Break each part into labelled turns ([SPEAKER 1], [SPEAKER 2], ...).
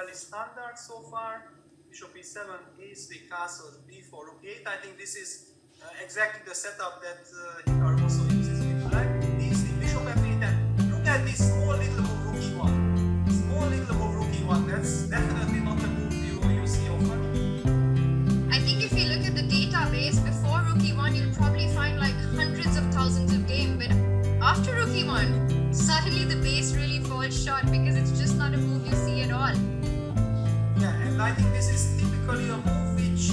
[SPEAKER 1] fairly standard so far. Bishop e7, a3, castle b4, rook 8. I think this is exactly the setup that Hikaru also uses with black. Leaves the bishop f8 and look at this small little move rook e1. Small little move rook e1. That's definitely not a move you see often.
[SPEAKER 2] I think if you look at the database before rook e1, you'll probably find like hundreds of thousands of games, but after rook e1, suddenly the base really falls short because it's just not a move you see at all.
[SPEAKER 1] Yeah, and I think this is typically a move which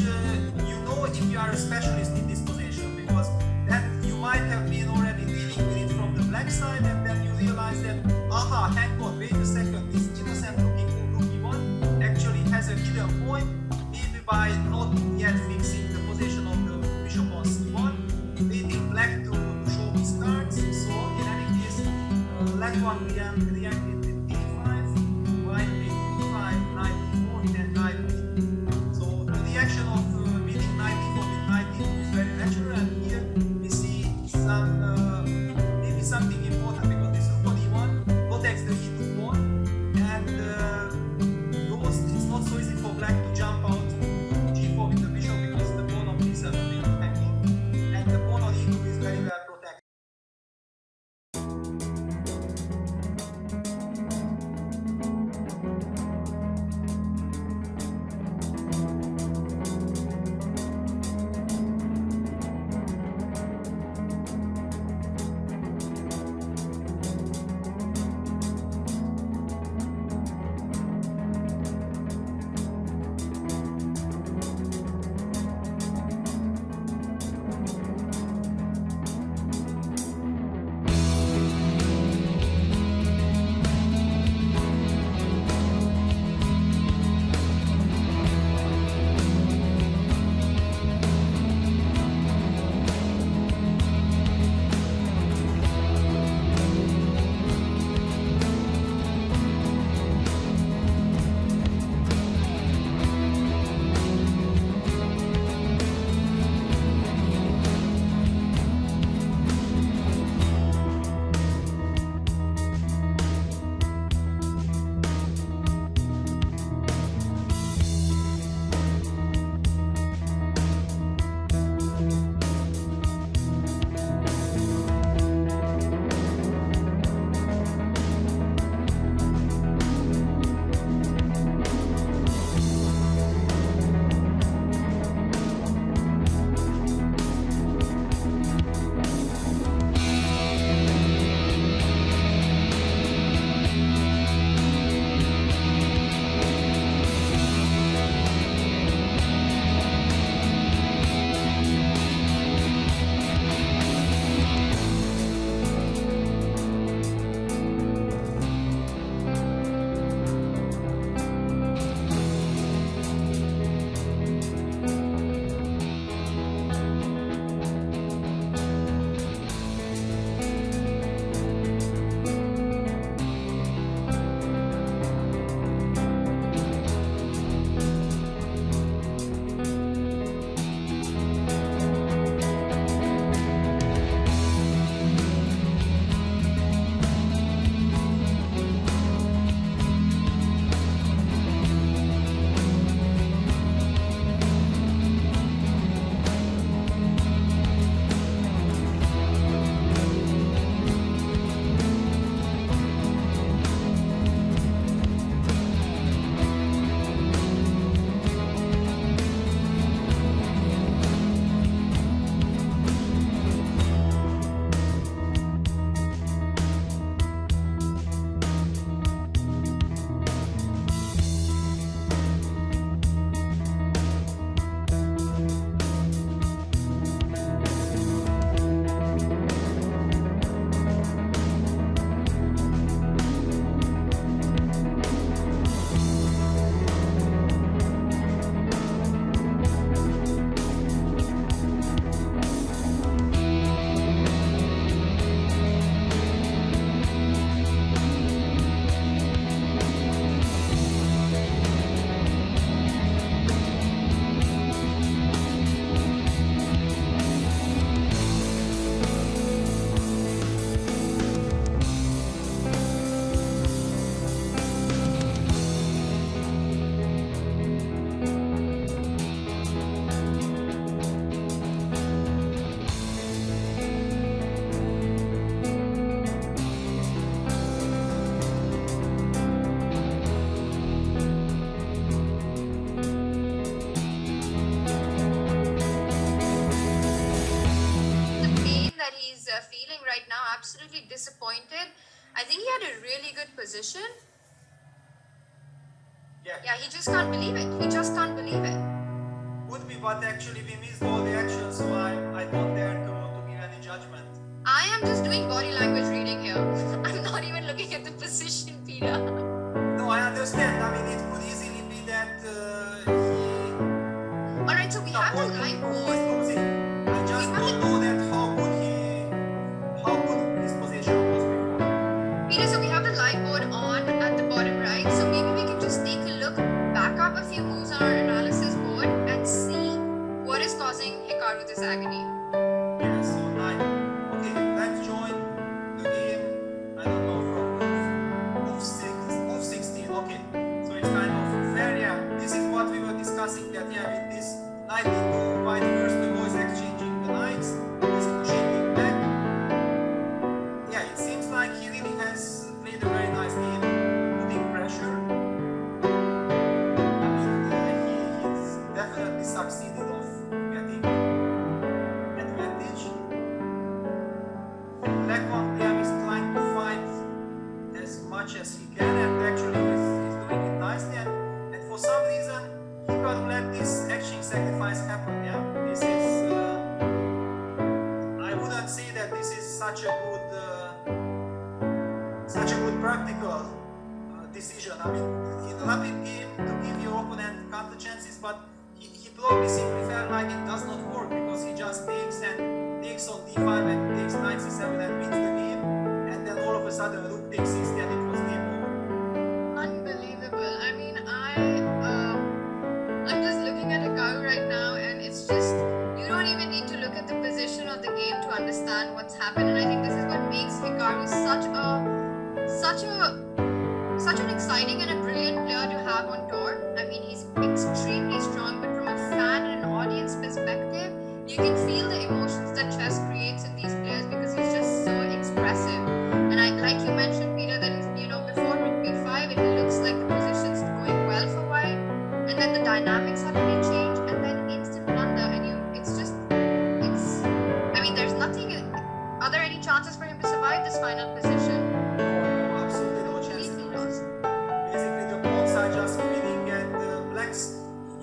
[SPEAKER 1] you know if you are a specialist in this position, because then you might have been already dealing with it from the black side, and then you realize that, aha, hang on, wait a second, this innocent looking move rook e1 actually has a hidden point, maybe by not yet fixing the position of the bishop on c1, waiting black to show his cards. So in any case, Levon reacted with d5, white with d5, knight d4, then knight d4. So the reaction of winning knight d4 with knight d2 is very natural, and here we see some maybe something important, because this rook on e1 protects the e2 pawn, and it's not so easy for black to jump out g4 with the bishop, because the pawn on d7 will be hanging, and the pawn on e2 is very well protected.
[SPEAKER 2] right now, absolutely disappointed. I think he had a really good position. Yeah, he just can't believe it. He just can't believe it.
[SPEAKER 1] Would be, but actually we missed all the actions, so I don't dare to give any judgment.
[SPEAKER 2] I am just doing body language reading here. I'm not even looking at the position, Peter.
[SPEAKER 1] No, I understand. I mean, it could easily be that
[SPEAKER 2] Alright, so we have the live board.
[SPEAKER 1] I just don't know that how good his position was before.
[SPEAKER 2] Peter, so we have the live board on at the bottom right. So maybe we can just take a look, back up a few moves on our analysis board and see what is causing Hikaru this agony.
[SPEAKER 1] Yeah, so okay, let's join the game. I don't know, from move 16. Okay, so it's kind of fair. Yeah, this is what we were discussing. That with this knight into white first, the boys exchanging the knights, he's pushing him back. Yeah, it seems like he really has played a very nice game, putting pressure. I mean, he's definitely succeeded of getting advantage. Quang Liem is trying to fight as much as he can, and actually he's doing it nicely. And for some reason, he can't let this action sacrifice happen. Yeah, this is. I wouldn't say that this is such a good practical decision. I mean, in a rapid game to give your opponent counter chances, but he probably simply felt like it does not work because he just takes on d5 and takes knight c7 and wins the game, and then all of a sudden rook takes c10 and it was game over.
[SPEAKER 2] Unbelievable. I mean, I'm just looking at Hikaru right now, and it's just, you don't even need to look at the position of the game to understand what's happened. And I think this is what makes Hikaru such an exciting and a brilliant player to have on tour. I mean, he's extremely strong, but from a fan and an audience perspective, you can feel the emotions that chess creates in these players because he's just so expressive. And like you mentioned, Peter, that before rook b5, it looks like the position's going well for white, and then the dynamics suddenly change, and then instant blunder, and I mean, there's nothing. Are there any chances for him to survive this final position?
[SPEAKER 1] No, absolutely no chances. Basically, the pawns are just winning, and blacks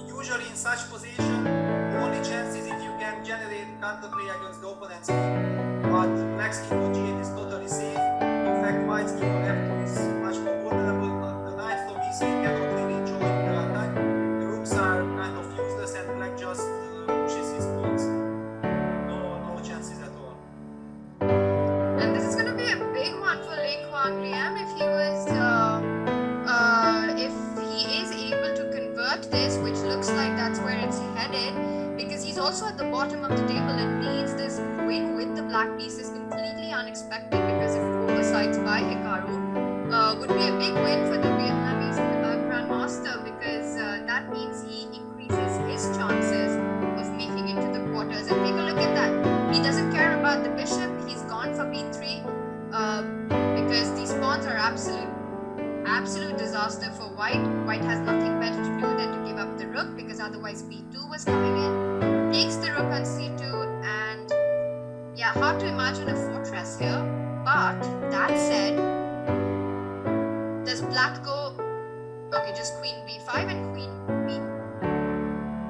[SPEAKER 1] usually in such position, the only chance is if you can generate counterplay against the opponent's king. But black's king on g8 is totally safe. In fact, white's king on f2 is much more vulnerable. The knight from e3 cannot really join the attack. The rooks are kind of useless, and black just pushes his pawns. No chances at all.
[SPEAKER 2] And this is going to be a big one for Quang Liem if he is able to convert this, which looks like that's where it's headed, because he's also at the bottom of the table and needs this quick with the black pieces completely unexpected, because if oversights by Hikaru would be a big win for the Vietnamese Grandmaster, because that means he increases his chances of making it to the quarters. And take a look at that. He doesn't care about the bishop. He's gone for b3 because these pawns are absolute disaster for white. White has nothing better to do than to give up the rook, because otherwise b2 was coming in. Takes the rook on c2, and yeah, hard to imagine a fortress here. But that said, does black go? Okay, just queen b5 and queen b.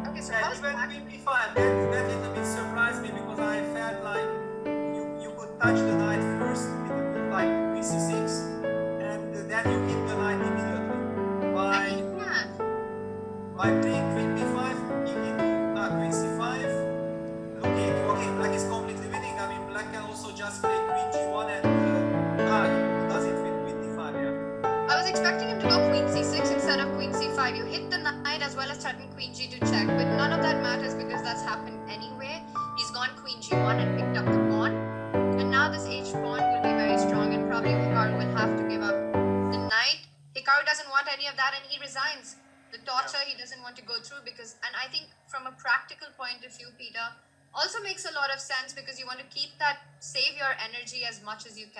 [SPEAKER 2] Okay, so how's black?
[SPEAKER 1] Queen b5, that little bit surprised me, because I felt like you could touch the knight first with a move like queen c6, and then you hit the knight immediately. By playing queen b5, he hit queen c5. Okay, black is completely winning. I mean, black can also just play queen g1 and he does it with queen d5, yeah.
[SPEAKER 2] I was expecting him to go queen c6 instead of queen c5. You hit the knight as well as threaten queen g2 check, but none of that matters because that's happened anyway. He's gone queen g1 and picked up the pawn, and now this h pawn will be very strong, and probably Hikaru will have to give up the knight. Hikaru doesn't want any of that, and he resigns. The torture he doesn't want to go through, because, and I think from a practical point of view, Peter, also makes a lot of sense, because you want to keep that, save your energy as much as you can.